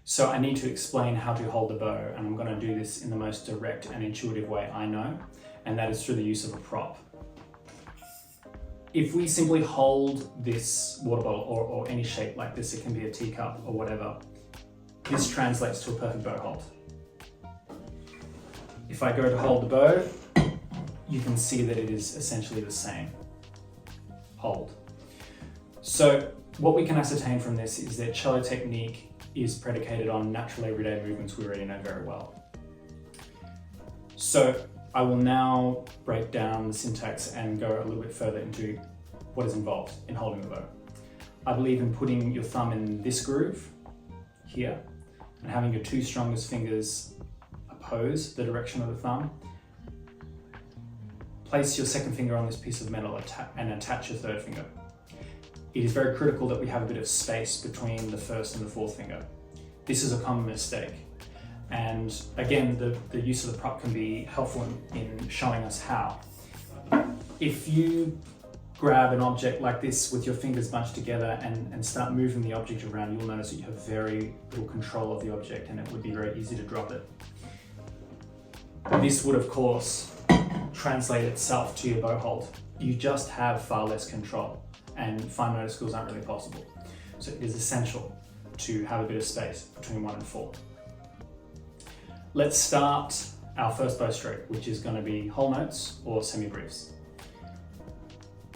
So I need to explain how to hold the bow, and I'm going to do this in the most direct and intuitive way I know, and that is through the use of a prop. If we simply hold this water bottle or any shape like this, it can be a teacup or whatever, this translates to a perfect bow hold. If I go to hold the bow, you can see that it is essentially the same hold. So what we can ascertain from this is that cello technique is predicated on natural everyday movements we already know very well. So I will now break down the syntax and go a little bit further into what is involved in holding the bow. I believe in putting your thumb in this groove here and having your two strongest fingers oppose the direction of the thumb. Place your second finger on this piece of metal and attach your third finger. It is very critical that we have a bit of space between the first and the fourth finger. This is a common mistake. And again, the use of the prop can be helpful in showing us how. If you grab an object like this with your fingers bunched together and start moving the object around, you'll notice that you have very little control of the object and it would be very easy to drop it. This would, of course, translate itself to your bow hold. You just have far less control, and fine motor skills aren't really possible. So it is essential to have a bit of space between 1 and 4. Let's start our first bow stroke, which is going to be whole notes or semi-briefs.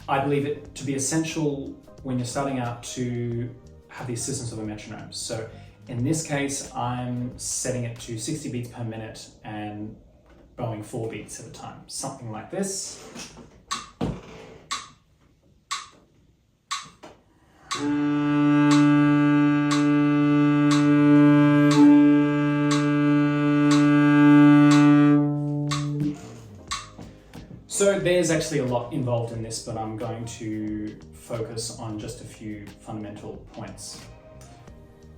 I believe it to be essential when you're starting out to have the assistance of a metronome. So in this case, I'm setting it to 60 beats per minute and bowing 4 beats at a time, something like this. So there's actually a lot involved in this, but I'm going to focus on just a few fundamental points.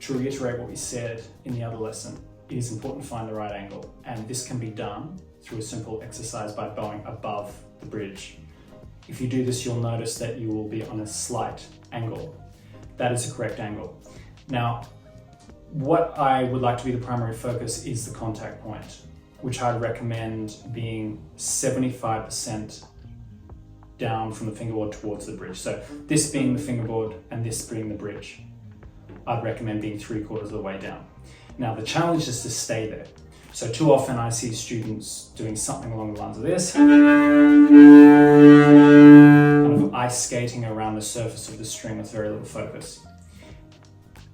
To reiterate what we said in the other lesson, it is important to find the right angle, and this can be done through a simple exercise by bowing above the bridge. If you do this, you'll notice that you will be on a slight angle. That is the correct angle. Now, what I would like to be the primary focus is the contact point, which I'd recommend being 75% down from the fingerboard towards the bridge. So this being the fingerboard and this being the bridge, I'd recommend being 3/4 of the way down. Now the challenge is to stay there. So too often I see students doing something along the lines of this, kind of ice skating around the surface of the string with very little focus.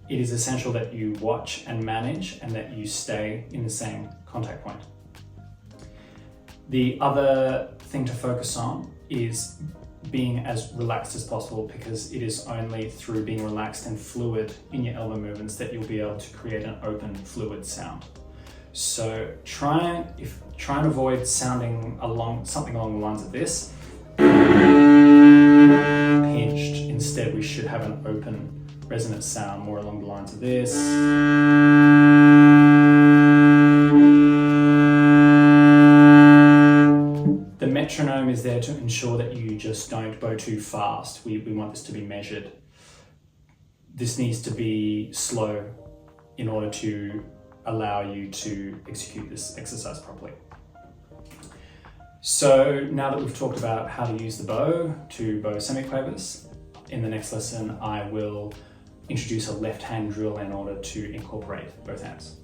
It is essential that you watch and manage and that you stay in the same contact point. The other thing to focus on is being as relaxed as possible, because it is only through being relaxed and fluid in your elbow movements that you'll be able to create an open, fluid sound. So try and avoid sounding something along the lines of this, pinched. Instead, we should have an open, resonant sound more along the lines of this. The metronome is there to ensure that you just don't bow too fast. We want this to be measured. This needs to be slow in order to allow you to execute this exercise properly. So now that we've talked about how to use the bow to bow semiquavers, in the next lesson I will introduce a left hand drill in order to incorporate both hands.